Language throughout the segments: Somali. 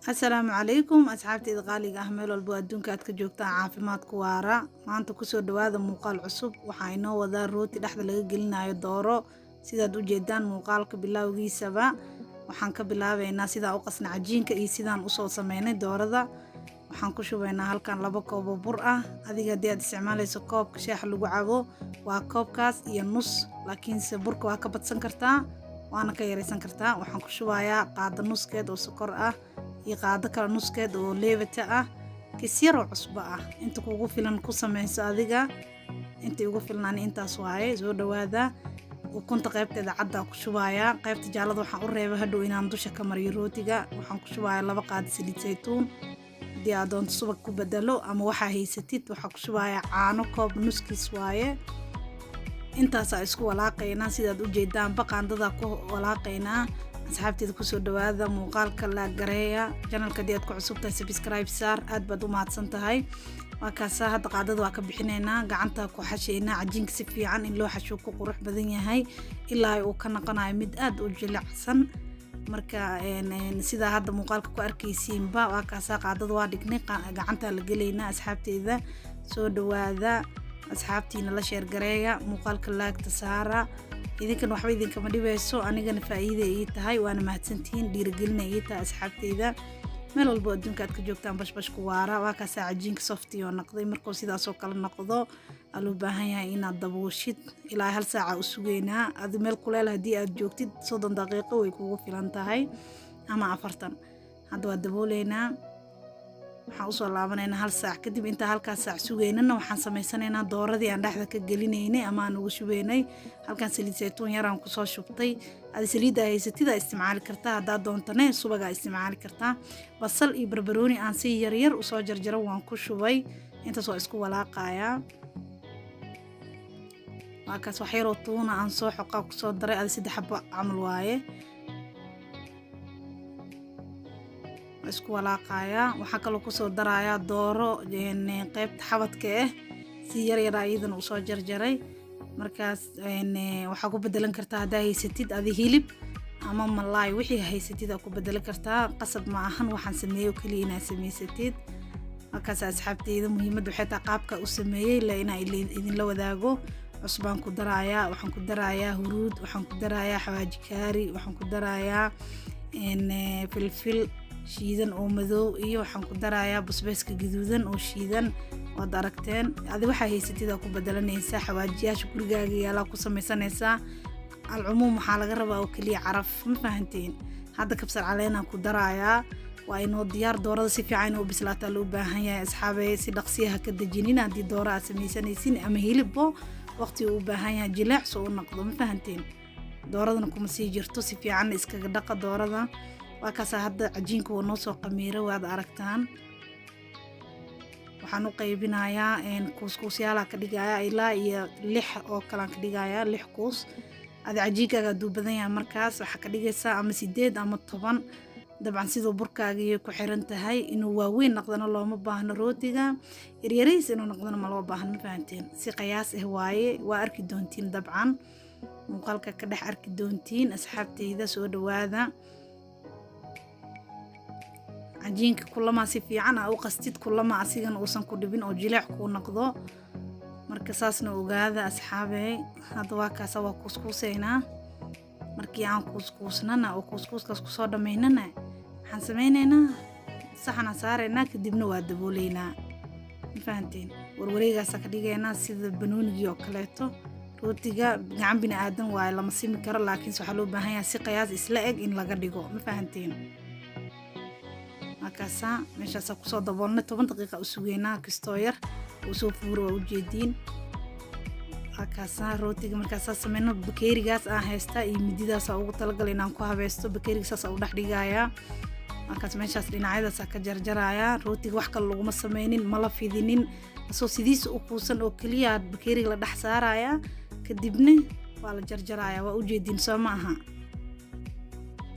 السلام عليكم أصحابتي qaaliga ah meel walbo adduunka aad ka joogtaan caafimaad ku waara maanta ku soo dhawaada muuqaal cusub waxa inoo wadaa rooti dhexda laga gelinayo dooro sidaad u jeedaan muuqaalka bilowgiisaba waxaan ka bilaabaynaa sidaan u qasna cajiinka iyo sidaan u soo sameynay doorada waxaan ku shubaynaa halkan 2 koob oo bur ah adiga hadii aad isticmaalayso koobka shaaha lagu cabo waa koobkaas iyo nus laakiin se burka waa ka badsan kartaa waana ka yareysan kartaa waxaan ku shubayaa qaado nuskeed oo sokor ah iyo qaado kala nuskeed oo leebata ah kisir oo cusbo ah inta kugu filan ku sameyso adiga inta ugu filan intaas waaye soo dhawaada ukunta qaybteeda cadda ku shubayaa qaybta jaalada waxaan u reebay hadhow inaan dusha ka mariyo rootiga waxaan ku shubayaa 2 qaado saliid saytuun hadii aad doonto subag ku bedelo ama waxa haysatid waxaan ku shubayaa caano koob nuskiis waaye intaas ay isku walaaqaynaa sidaad u jeedaan baqaandada ku walaaqaynaa asxaabteeda ku soo dhawaada muuqaalka la gareeya channelka hadii aad ku cusub tahay subscribe saar aad baad u mahadsan tahay waa kaasa hadda qaadada waa ka bixinaynaa gacanta ku xasheynaa cajiinka si fiican in loo xasho ku qurux badan yahay ilaa uu ka noqonayo mid aad u jilicsan marka sida hadda muuqaalka ku arkaysiinba waa kaasa qaadada waa dhignay gacanta la galeynaa asxaabteeda soo dhawaada asxaabtiina la sheer gareeya muuqaalka laagta saara idinkan waxba idinkama dhibayso anigana faa'iido ay tahay waana mahadsantiin dhiirigelin ay tahay asxaabteyda meel walbo adduunka aad ka joogtaan bashbash ku waara waa ka cajiinka soft iyo noqday markuu sidaas oo kale noqdo loo baahan yahay inaad dabooshid ilaa hal saac u sugeynaa aad meel kuleel hadii aad joogtid 30 daqiiqo way kugu filan tahay ama 40 hadda waa dabooleynaa waxaan u soo laabanaynaa hal saac kadib inta halkaas saac sugeynana waxaan sameysanaynaa dooradii aan dhaxda ka gelinaynay ama aan ugu shubeynay halkan saliid saytuun yar aan ku soo shubtay aad saliid haysatid aad isticmaali kartaa hadaa doontane subaga isticmaali kartaa basal iyo barbarooni aan si yar yar u soo jarjaro waan ku shubay intaas waa isku walaaqayaa waa kaas wax yar oo tuuna aan soo xoqaa ku soo daray aad 3 xabo camal waaye isku walaaqaya waxa kale ku soo daraaya dooro qaybta xabadka ah si yar yar ayadana u soo jarjaray markaas waxa ku bedelan kartaa hadaa haysatid adi hilib ama malaay wixii haysatid ku bedelan kartaa qasab ma ahan waxaan sameeyo kaliya inaad sameysatid markaas asxaabteyda muhiimadu waxay tahay qaabka u sameeyay la inaa idin la wadaago cusbaan ku daraaya waxaan ku daraaya huruud waxaan ku daraaya xawaaji kaari waxaan ku daraaya filfil shiidan oo madow iyo waxaan ku darayaa basbaaska gaduudan oo shiidan waad aragteen adiga waxa haysatid ku bedelanaysa xawaajiyaasha gurigaaga yaala ku sameysanaysa alcumuum waxa laga rabaa oo kaliya caraf ma fahanteen hadda kabsar caleena ku darayaa waa inoo diyaar doorada si fiican oo bislaata loo baahan yahay asxaabay si dhaqsiyaha ka dajinin hadii doora aad sameysanaysin ama hilibbo waqti uu baahan yahay jileec soo noqdo ma fahanteen dooradana kuma sii jirto si fiican iskaga dhaqa doorada waa kaas hadda cajiinka uu noo soo qamiiro waad aragtaan waxaan u qaybinayaa kuuskuusyaala ka dhigayaa ilaa iyo 6 oo kala ka dhigayaa 6 kuus aad cajiinkaaga duu badan yahay markaas waxa ka dhigaysaa ama 8 ama 10 dabcan sidoo burkaaga iyo ku xiran tahay inuu waaweyn noqdana looma baahno rootiga yaryariis inuu noqdana ma loo baahno ma fahanteen si qiyaas ah waaye waa arki doontiin dabcan muuqaalka ka dhex arki doontiin asxaabteyda soo dhawaada cajiinka kulama si fiican u qastid kulama asigana uusan ku dhibin oo jileec ku noqdo marka saasna ogaada asxaabay hadda waa kaas waa kuskuuseynaa markii aan kuskuusnana oo kuskuuskaas ku soo dhameynana waxaan sameynaynaa saxan saareynaa kadibna waa dabooleynaa ma fahanteen warwareegaas ka dhigaynaa sida banoonigi oo kaleeto rootiga gacan bini aadan waa lama simi karo laakiin waxa loo baahan yahay si qiyaas isla eg in laga dhigo ma fahanteen markaasa meeshaas ku soo daboolna 10 daqiiqo u sugeynaa kastoo yar oo soo fuuro u jeedin markaasa rootiga markaas sameeyno bakeerigaas aan haysta iyo mididaas ugu talagalay inaan ku habeesto bakeerigaas u dhax dhigayaa markaas meeshaas dhinacyadaas ka jarjaraaya rootiga wax kale lagu sameynin ma la fidinin soo sidiis u kuusan oo kaliya bakeeriga la dhax saaraya kadibna waa la jarjaraaya waa u jeedin soo ma aha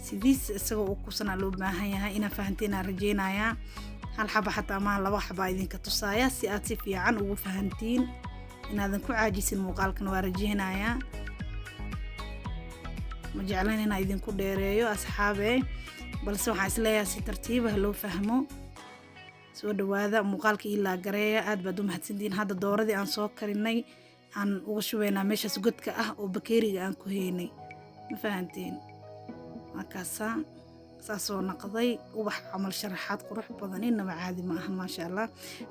sidiis isagoo ku sana loo baahan yahay ina fahanteen rajeynaya hal xaba xataa ma 2 xaba idinka tusaaya si aad si fiican ugu fahantiin inaadan ku caajisin muuqaalkan waa rajeynaya ma jeclaan inaan idinku dheereeyo asxaabey balse waxaan isleeyahay si tartiib ah loo fahmo. soo dhawaada muuqaalka ilaa gareeya aad baad u mahadsantihiin. hadda dooradii aan soo karinay aan uga shubaynaa meeshaas godka ah oo bakeeriga aan ku haynay, ma fahanteen? markaasaa saasoo naqday ubax camal sharaxaad qurux badan inaba caadi ma aha maasha allah.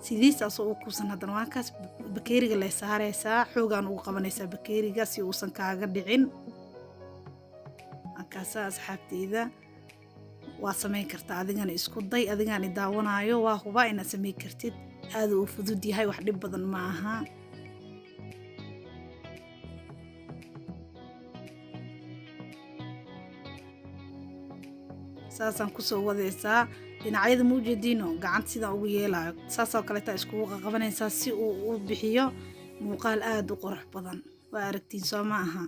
sidiisaasoo u kuusan haddana waakaas bakeeriga lay saaraysaa, xoogaan ugu qabanaysaa bakeeriga si uusan kaaga dhicin. markaasaa asxaabteyda waa samayn kartaa, adigana isku day, adigaan daawanaayo waa hubaa inaad samayn kartid. aad uu fudud yahay, wax dhib badan ma aha. saasaan kusoo wadaysaa dhinacyada ma ujeediino, gacanta sidaan ugu yeelayo saasoo kaleeta iskugu qabanaysaa si uu u bixiyo muuqaal aad u qurux badan. waa aragtiin soo ma aha?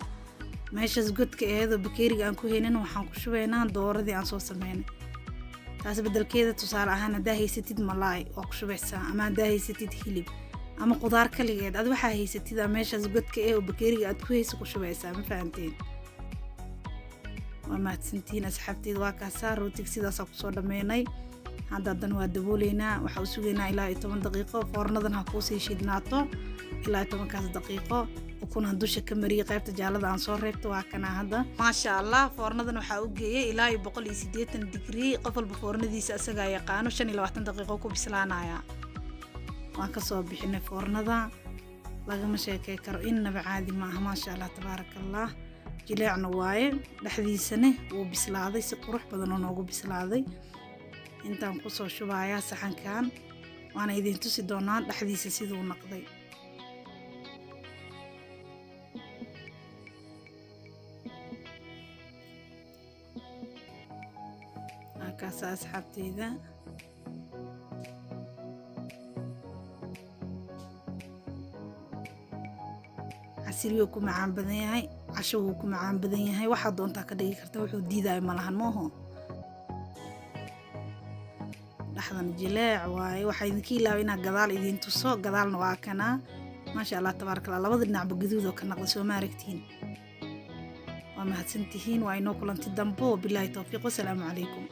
meeshaas godka aheedoo bakeeriga aan ku haynin waxaan ku shubaynaa dooradii aan soo sameynay. taas bedelkeeda tusaale ahaan haddaa haysatid malaay waa ku shubaysaa, ama haddaa haysatid hilib ama qudaar kaligeed, ad waxaa haysatid meeshaas godka oo bakeeriga aad ku haysa ku shubaysaa, ma fahanteen? waa mahadsantihiin asxaabteyda. waa kaasaa rootiga sidaasaa kusoo dhammeynay. haddadan waa dabooleynaa, waxaa u sugaynaa ilaa 10 daqiiqo. foornadan ha kuusii shidnaato ilaa 10 daqiiqo. ukunaan dusha ka mariyay qaybta jaalada aan soo reebto waa kana hadda maasha allah. foornadan waxaa u geeyay ilaa 180 digrii. qof walba foornadiisa asagaa yaqaano. 25 daqiiqo ku bislaanaya. waan kasoo bixinay foornada, lagama sheekay karo inaba caadi ma aha maasha allah tabaarakallah. jileecna waaye, dhexdiisana wuu bislaaday, si qurux badan oo noogu bislaaday. intaan kusoo shubayaa saxankan waana idin tusi doonaa dhexdiisa siduu noqday. markaas asxaabteyda casiriyo ku macaan badan yahay, casho wuu ku macaan badan yahay, waxaa doontaa ka dhigi karta, wuxuu diidayo malahan mooho. dhexdan jileec waaye. waxaa idinka ilaaway inaa gadaal idin tuso, gadaalna waa kanaa maasha allah tabaarakallah. labada dhinacba gaduud oo ka naqda, soo ma aragtiin? waa mahadsantihiin. waa inoo kulanti dambo. bilaahi tawfiiq, wasalaamu calaykum.